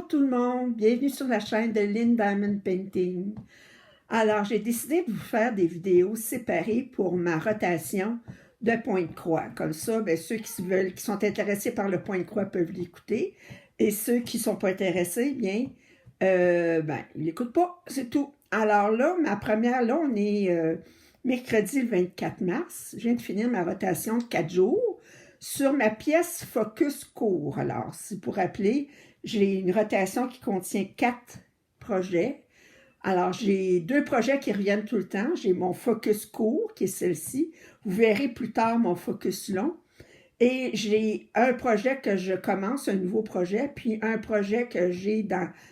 tout le monde, bienvenue sur la chaîne de Lynn Diamond Painting. Alors, j'ai décidé de vous faire des vidéos séparées pour ma rotation de point de croix. Comme ça, bien, ceux qui sont intéressés par le point de croix peuvent l'écouter. Et ceux qui ne sont pas intéressés, bien, ils l'écoutent pas, c'est tout. Alors là, ma première, là, on est mercredi le 24 mars. Je viens de finir ma rotation de 4 jours sur ma pièce Focus court. Alors, si pour rappeler, j'ai une rotation qui contient 4 projets. Alors, j'ai 2 projets qui reviennent tout le temps. J'ai mon Focus court, qui est celle-ci. Vous verrez plus tard mon Focus long. Et j'ai un projet que je commence, un nouveau projet, puis un projet que j'ai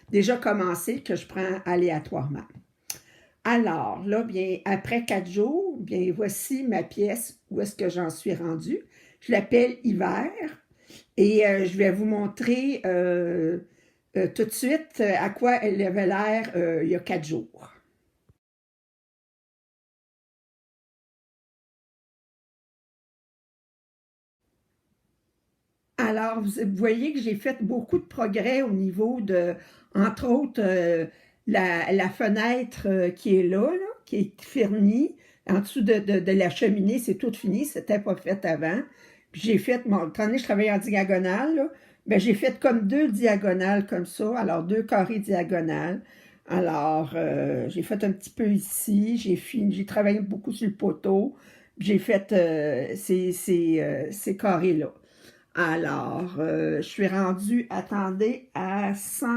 déjà commencé, que je prends aléatoirement. Alors, là, bien, après 4 jours, bien, voici ma pièce, où est-ce que j'en suis rendue. Je l'appelle Hiver, et je vais vous montrer tout de suite à quoi elle avait l'air il y a 4 jours. Alors, vous voyez que j'ai fait beaucoup de progrès au niveau de, entre autres, la fenêtre qui est là, qui est finie. En dessous de la cheminée, c'est tout fini, c'était pas fait avant. Puis j'ai fait, quand je travaillais en diagonale, ben j'ai fait comme 2 diagonales comme ça, alors 2 carrés diagonales. Alors, j'ai fait un petit peu ici, j'ai travaillé beaucoup sur le poteau, j'ai fait ces carrés-là. Alors, je suis rendue, attendez, à 100...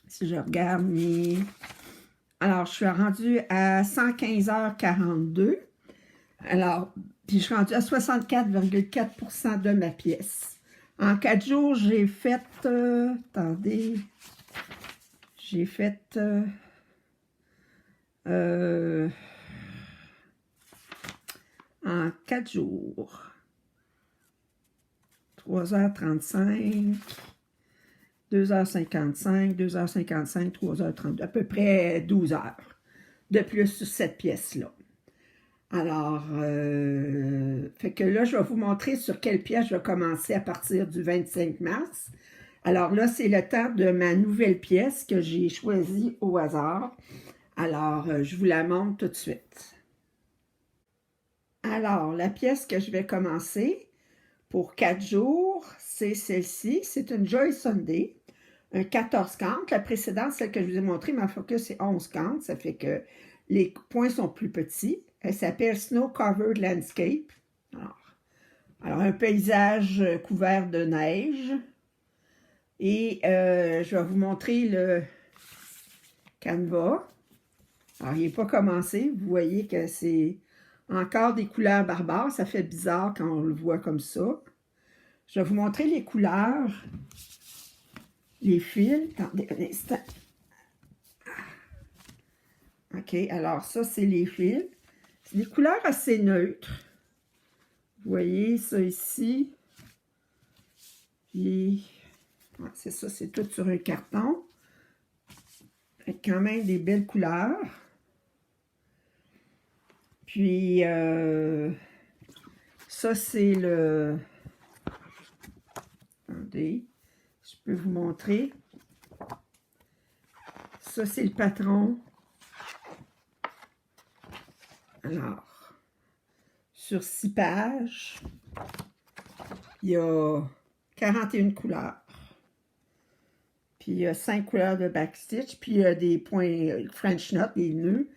si je regarde mes... Alors, je suis rendue à 115h42. Alors, puis je suis rendue à 64,4% de ma pièce. En 4 jours, j'ai fait... attendez... J'ai fait... en 4 jours... 3h35, 2h55, 2h55, 3h30, à peu près 12 heures de plus sur cette pièce-là. Alors, fait que là, je vais vous montrer sur quelle pièce je vais commencer à partir du 25 mars. Alors là, c'est le temps de ma nouvelle pièce que j'ai choisie au hasard. Alors, je vous la montre tout de suite. Alors, la pièce que je vais commencer pour 4 jours, c'est celle-ci. C'est une Joy Sunday, un 14 cantes. La précédente, celle que je vous ai montrée, ma Focus, c'est 11 cantes. Ça fait que les points sont plus petits. Elle s'appelle Snow Covered Landscape. Alors un paysage couvert de neige. Et je vais vous montrer le canevas. Alors, il n'est pas commencé. Vous voyez que c'est encore des couleurs barbares. Ça fait bizarre quand on le voit comme ça. Je vais vous montrer les couleurs, les fils. Attendez un instant. OK, alors ça, c'est les fils. C'est des couleurs assez neutres. Vous voyez ça ici. Puis, c'est ça, c'est tout sur un carton. Avec quand même des belles couleurs. Puis, ça, c'est le... Attendez, je peux vous montrer. Ça, c'est le patron. Alors, sur 6 pages, il y a 41 couleurs. Puis, il y a 5 couleurs de backstitch. Puis, il y a des points French knot, des nœuds.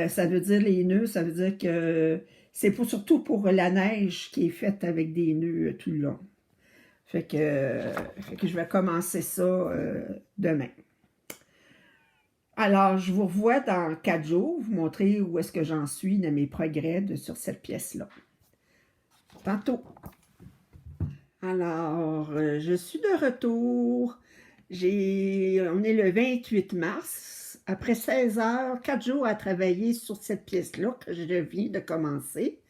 Ça veut dire les nœuds, ça veut dire que c'est surtout pour la neige qui est faite avec des nœuds tout le long. Fait que je vais commencer ça demain. Alors, je vous revois dans 4 jours, vous montrer où est-ce que j'en suis de mes progrès sur cette pièce-là. Tantôt. Alors, je suis de retour. On est le 28 mars. Après 16 heures, 4 jours à travailler sur cette pièce-là que je viens de commencer.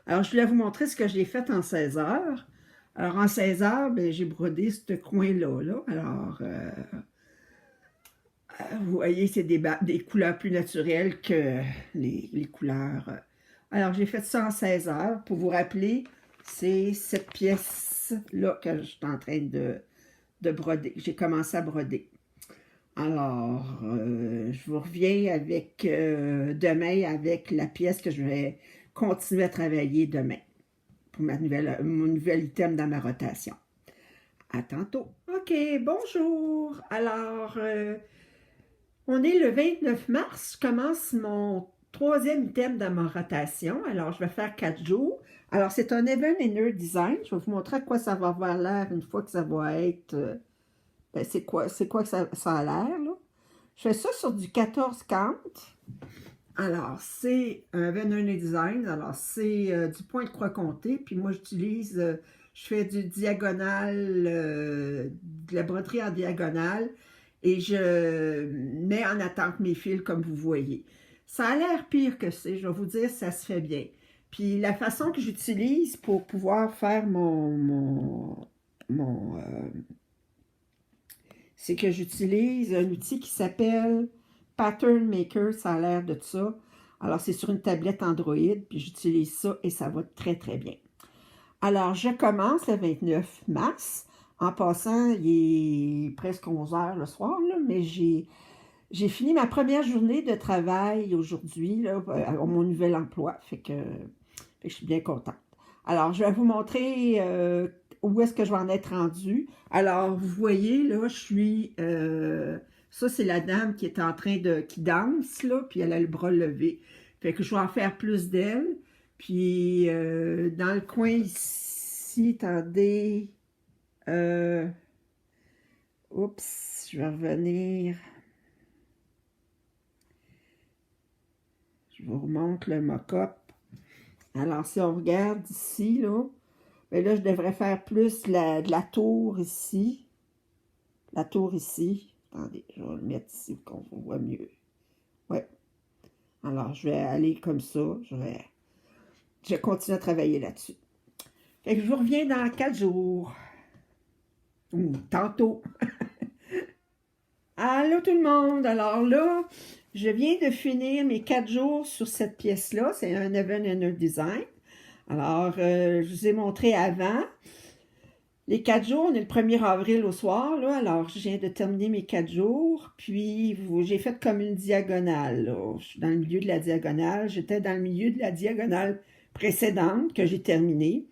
Alors, je voulais vous montrer ce que j'ai fait en 16 heures. Alors, en 16 heures, j'ai brodé ce coin-là. Alors, vous voyez, c'est des couleurs plus naturelles que les couleurs. Alors, j'ai fait ça en 16 heures. Pour vous rappeler, c'est cette pièce-là que je suis en train de broder. J'ai commencé à broder. Alors, je vous reviens avec demain avec la pièce que je vais continuer à travailler demain pour mon nouvel item dans ma rotation. À tantôt. OK, bonjour. Alors, on est le 29 mars. Je commence mon troisième item dans ma rotation. Alors, je vais faire 4 jours. Alors, c'est un Even Inner Design. Je vais vous montrer à quoi ça va avoir l'air une fois que ça va être... ben, c'est quoi que ça a l'air, là. Je fais ça sur du 14 count. Alors, c'est un Even Inner Design. Alors, c'est du point de croix compté. Puis moi, j'utilise... je fais du diagonal, de la broderie en diagonale. Et je mets en attente mes fils, comme vous voyez. Ça a l'air pire que c'est, je vais vous dire, ça se fait bien. Puis la façon que j'utilise pour pouvoir faire c'est que j'utilise un outil qui s'appelle Pattern Maker, ça a l'air de ça. Alors, c'est sur une tablette Android, puis j'utilise ça et ça va très, très bien. Alors, je commence le 29 mars. En passant, il est presque 11 heures le soir, là, mais j'ai fini ma première journée de travail aujourd'hui, à mon nouvel emploi. Fait que je suis bien contente. Alors, je vais vous montrer où est-ce que je vais en être rendue. Alors, vous voyez, là, je suis... ça, c'est la dame qui est en train qui danse, là, puis elle a le bras levé. Fait que je vais en faire plus d'elle. Puis, dans le coin ici, attendez... oups, je vais revenir. Je vous remonte le mock-up. Alors, si on regarde ici, là, bien là, je devrais faire plus de la tour ici. La tour ici. Attendez, je vais le mettre ici pour qu'on voit mieux. Ouais. Alors, je vais aller comme ça. Je vais continuer à travailler là-dessus. Fait que je vous reviens dans 4 jours. Ou tantôt. Allô tout le monde! Alors là, je viens de finir mes 4 jours sur cette pièce-là. C'est un Even Inner Design. Alors, je vous ai montré avant. Les 4 jours, on est le 1er avril au soir, là. Alors, je viens de terminer mes 4 jours. Puis, j'ai fait comme une diagonale, là. Je suis dans le milieu de la diagonale. J'étais dans le milieu de la diagonale précédente que j'ai terminée.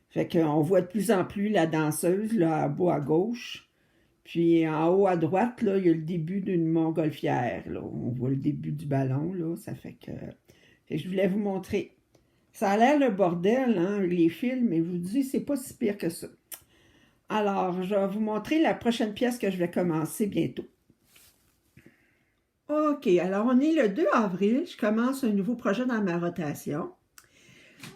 Fait qu'on voit de plus en plus la danseuse, là, en bas à gauche. Puis en haut à droite, là, il y a le début d'une montgolfière. Là. On voit le début du ballon. Là. Ça fait que je voulais vous montrer. Ça a l'air le bordel, hein, les fils, mais je vous dis, c'est pas si pire que ça. Alors, je vais vous montrer la prochaine pièce que je vais commencer bientôt. OK, alors on est le 2 avril. Je commence un nouveau projet dans ma rotation.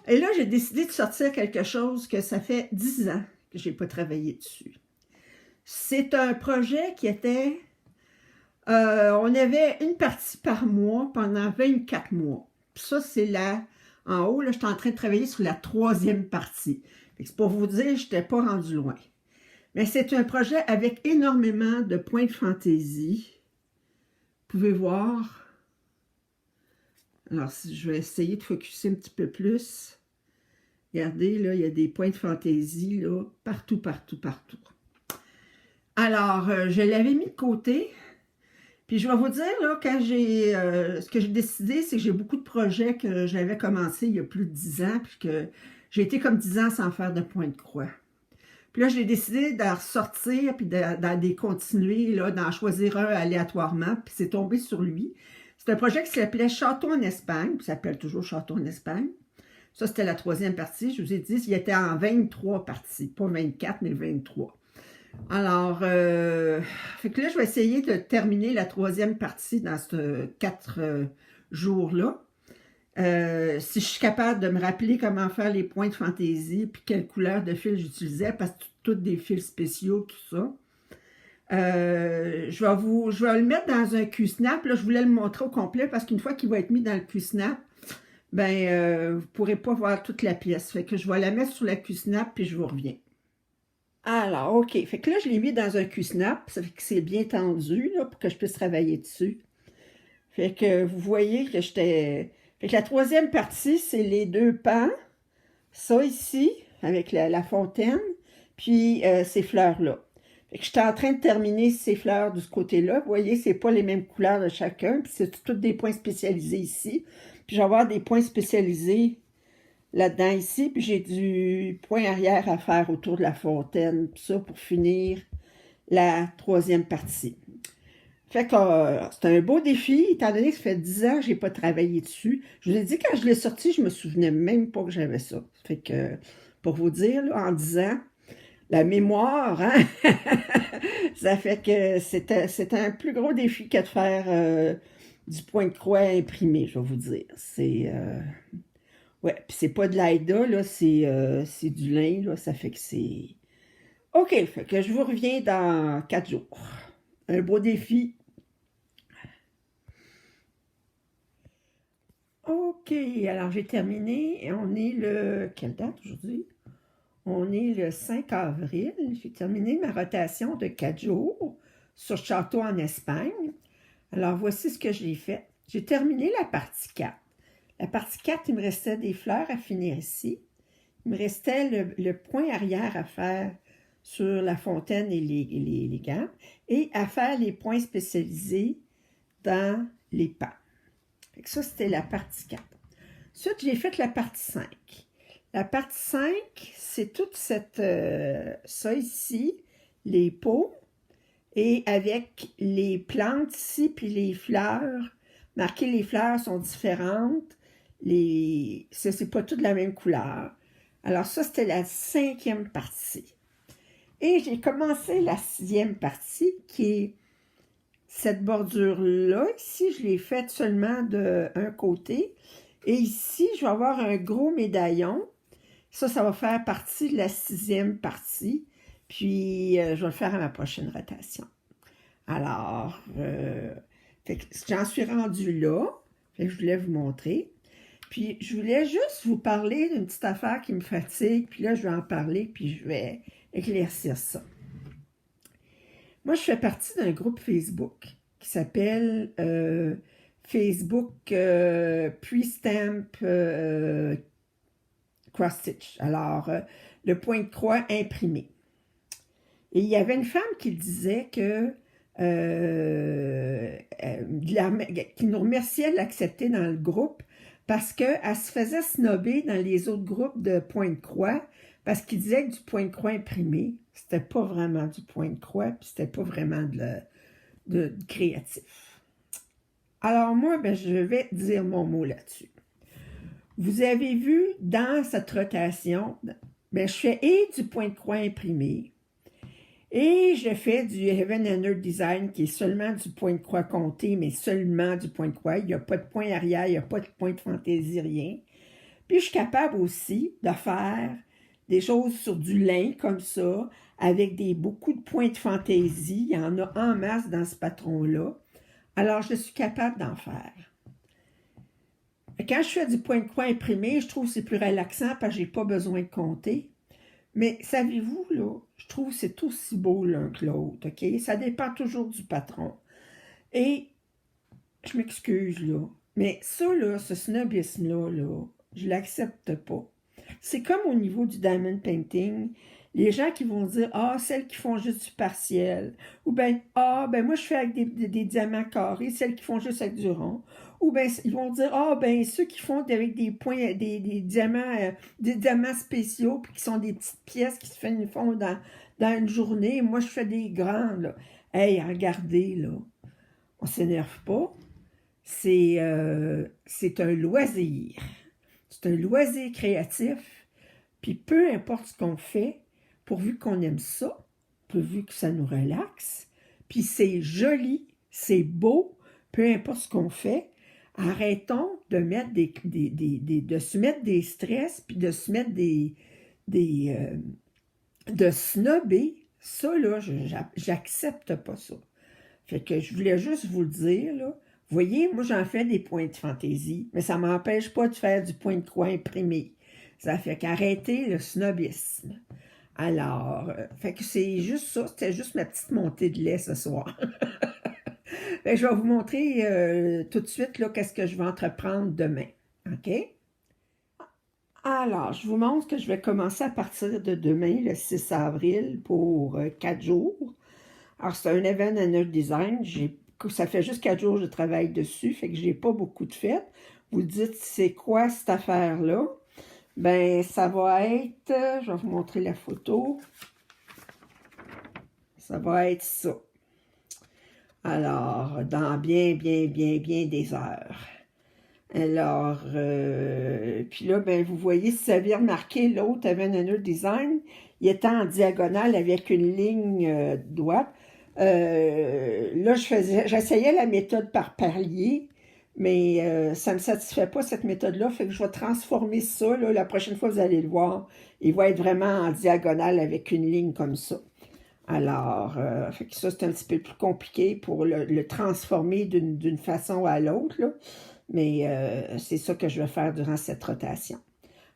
Et là, j'ai décidé de sortir quelque chose que ça fait 10 ans que je n'ai pas travaillé dessus. C'est un projet qui était... on avait une partie par mois pendant 24 mois. Puis ça, c'est là, en haut, là, j'étais en train de travailler sur la 3e partie. C'est pour vous dire, je n'étais pas rendu loin. Mais c'est un projet avec énormément de points de fantaisie. Vous pouvez voir. Alors, je vais essayer de focusser un petit peu plus. Regardez, là, il y a des points de fantaisie, là, partout, partout, partout. Alors, je l'avais mis de côté. Puis, je vais vous dire, là, quand ce que j'ai décidé, c'est que j'ai beaucoup de projets que j'avais commencé il y a plus de 10 ans, puis que j'ai été comme 10 ans sans faire de point de croix. Puis là, j'ai décidé d'en ressortir, puis d'en décontinuer, là, d'en choisir un aléatoirement, puis c'est tombé sur lui. C'est un projet qui s'appelait Château en Espagne, puis ça s'appelle toujours Château en Espagne. Ça, c'était la 3e partie. Je vous ai dit, il était en 23 parties, pas 24, mais 23. Alors, fait que là, je vais essayer de terminer la 3e partie dans ces 4 jours-là. Si je suis capable de me rappeler comment faire les points de fantaisie, puis quelle couleur de fil j'utilisais, parce que toutes des fils spéciaux, tout ça. Je vais le mettre dans un Q-Snap. Là, je voulais le montrer au complet, parce qu'une fois qu'il va être mis dans le Q-Snap, ben, vous ne pourrez pas voir toute la pièce. Fait que je vais la mettre sur la Q-Snap, puis je vous reviens. Alors, OK. Fait que là, je l'ai mis dans un Q-Snap. Ça fait que c'est bien tendu, là, pour que je puisse travailler dessus. Fait que vous voyez que j'étais... Fait que la 3e partie, c'est les 2 pans. Ça ici, avec la fontaine, puis ces fleurs-là. Fait que j'étais en train de terminer ces fleurs de ce côté-là. Vous voyez, c'est pas les mêmes couleurs de chacun, puis c'est tous des points spécialisés ici. Puis je vais avoir des points spécialisés là-dedans ici, puis j'ai du point arrière à faire autour de la fontaine, puis ça pour finir la troisième partie. Fait que c'est un beau défi, étant donné que ça fait 10 ans que je n'ai pas travaillé dessus. Je vous ai dit, quand je l'ai sorti, je me souvenais même pas que j'avais ça. Fait que, pour vous dire, là, en 10 ans, la mémoire, hein? Ça fait que c'était un plus gros défi que de faire du point de croix imprimé, je vais vous dire. C'est... ouais, puis c'est pas de l'AIDA, là, c'est du lin, là, ça fait que c'est... OK, fait que je vous reviens dans 4 jours. Un beau défi. OK, alors j'ai terminé. On est le... Quelle date aujourd'hui? On est le 5 avril. J'ai terminé ma rotation de 4 jours sur Château en Espagne. Alors voici ce que j'ai fait. J'ai terminé la partie 4. La partie 4, il me restait des fleurs à finir ici. Il me restait le point arrière à faire sur la fontaine et les gammes et à faire les points spécialisés dans les pans. Ça, c'était la partie 4. Ensuite, j'ai fait la partie 5. La partie 5, c'est toute cette, ça ici, les pots, et avec les plantes ici, puis les fleurs. Marqué, les fleurs sont différentes. C'est pas toutes la même couleur. Alors ça, c'était la 5e partie. Et j'ai commencé la 6e partie, qui est cette bordure-là. Ici, je l'ai faite seulement d'un côté. Et ici, je vais avoir un gros médaillon. Ça va faire partie de la 6e partie. Puis, je vais le faire à ma prochaine rotation. Alors, j'en suis rendue là. Fait que je voulais vous montrer. Puis, je voulais juste vous parler d'une petite affaire qui me fatigue. Puis là, je vais en parler, puis je vais éclaircir ça. Moi, je fais partie d'un groupe Facebook qui s'appelle Facebook Pre-Stamp Cross-Stitch. Alors, le point de croix imprimé. Et il y avait une femme qui disait que qui nous remerciait de l'accepter dans le groupe parce qu'elle se faisait snobber dans les autres groupes de point de croix parce qu'ils disaient que du point de croix imprimé, c'était pas vraiment du point de croix, puis c'était pas vraiment de créatif. Alors moi, ben, je vais dire mon mot là-dessus. Vous avez vu dans cette rotation, ben, je fais et du point de croix imprimé, et je fais du Heaven and Earth Design qui est seulement du point de croix compté, mais seulement du point de croix. Il n'y a pas de point arrière, il n'y a pas de point de fantaisie, rien. Puis je suis capable aussi de faire des choses sur du lin comme ça, avec beaucoup de points de fantaisie. Il y en a en masse dans ce patron-là. Alors, je suis capable d'en faire. Quand je fais du point de croix imprimé, je trouve que c'est plus relaxant parce que je n'ai pas besoin de compter. Mais savez-vous, là, je trouve que c'est aussi beau l'un que l'autre, OK? Ça dépend toujours du patron. Et, je m'excuse, là, mais ça, là, ce snobisme-là, là, je l'accepte pas. C'est comme au niveau du diamond painting, les gens qui vont dire « Ah, celles qui font juste du partiel » ou bien « Ah, ben moi je fais avec des diamants carrés, celles qui font juste avec du rond » ou bien ils vont dire « Ah, ben ceux qui font avec des points, des diamants spéciaux puis qui sont des petites pièces qui se font dans une journée, moi je fais des grands, là. » Hey, regardez, là, on s'énerve pas, c'est un loisir. C'est un loisir créatif, puis peu importe ce qu'on fait, pourvu qu'on aime ça, pourvu que ça nous relaxe, puis c'est joli, c'est beau, peu importe ce qu'on fait, arrêtons de mettre de se mettre des stress, puis de se mettre de snobber. Ça, là, j'accepte pas ça. Fait que je voulais juste vous le dire, là. Vous voyez, moi, j'en fais des points de fantaisie, mais ça ne m'empêche pas de faire du point de croix imprimé. Ça fait qu'arrêter le snobisme. Alors, fait que c'est juste ça. C'était juste ma petite montée de lait ce soir. Fait que je vais vous montrer tout de suite là qu'est-ce que je vais entreprendre demain. OK? Alors, je vous montre que je vais commencer à partir de demain, le 6 avril, pour 4 jours. Alors, c'est un event en art design. Ça fait juste 4 jours que je travaille dessus, fait que j'ai pas beaucoup de fêtes. Vous dites, c'est quoi cette affaire-là? Ben, ça va être, je vais vous montrer la photo. Ça va être ça. Alors, dans bien des heures. Alors, puis là, ben, vous voyez, si vous avez remarqué, l'autre avait un art design, il était en diagonale avec une ligne droite. Là, j'essayais la méthode par palier, mais ça ne me satisfait pas, cette méthode-là, fait que je vais transformer ça, là, la prochaine fois, vous allez le voir, il va être vraiment en diagonale avec une ligne comme ça. Alors, fait que ça, c'est un petit peu plus compliqué pour le transformer d'une façon à l'autre, là. Mais c'est ça que je vais faire durant cette rotation.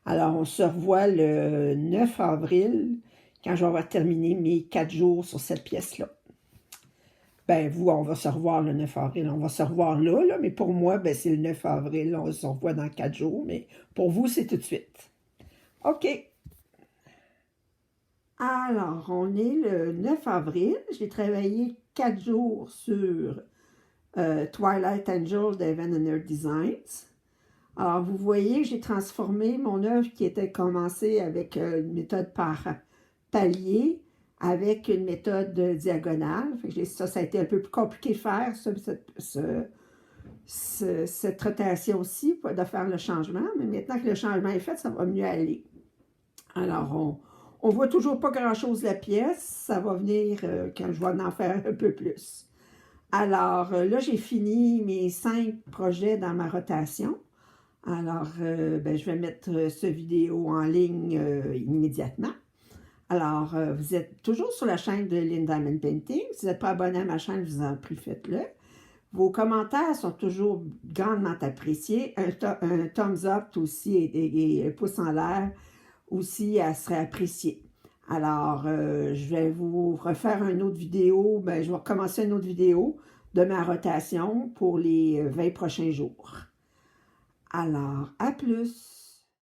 Alors, on se revoit le 9 avril, quand je vais avoir terminé mes 4 jours sur cette pièce-là. Ben, vous, on va se revoir le 9 avril. On va se revoir là, mais pour moi, ben, c'est le 9 avril. On se revoit dans 4 jours, mais pour vous, c'est tout de suite. OK. Alors, on est le 9 avril. J'ai travaillé 4 jours sur Twilight Angel d'Evan and Art Designs. Alors, vous voyez, j'ai transformé mon œuvre qui était commencée avec une méthode par palier avec une méthode diagonale. Fait que ça a été un peu plus compliqué de faire, cette rotation-ci, de faire le changement. Mais maintenant que le changement est fait, ça va mieux aller. Alors, on voit toujours pas grand-chose de la pièce. Ça va venir quand je vais en faire un peu plus. Alors, là, j'ai fini mes 5 projets dans ma rotation. Alors, ben, je vais mettre ce vidéo en ligne immédiatement. Alors, vous êtes toujours sur la chaîne de Lynn Diamond Painting. Si vous n'êtes pas abonné à ma chaîne, je vous en prie, faites-le. Vos commentaires sont toujours grandement appréciés. Un thumbs up aussi et un pouce en l'air aussi serait apprécié. Alors, je vais vous refaire une autre vidéo. Ben, je vais recommencer une autre vidéo de ma rotation pour les 20 prochains jours. Alors, à plus!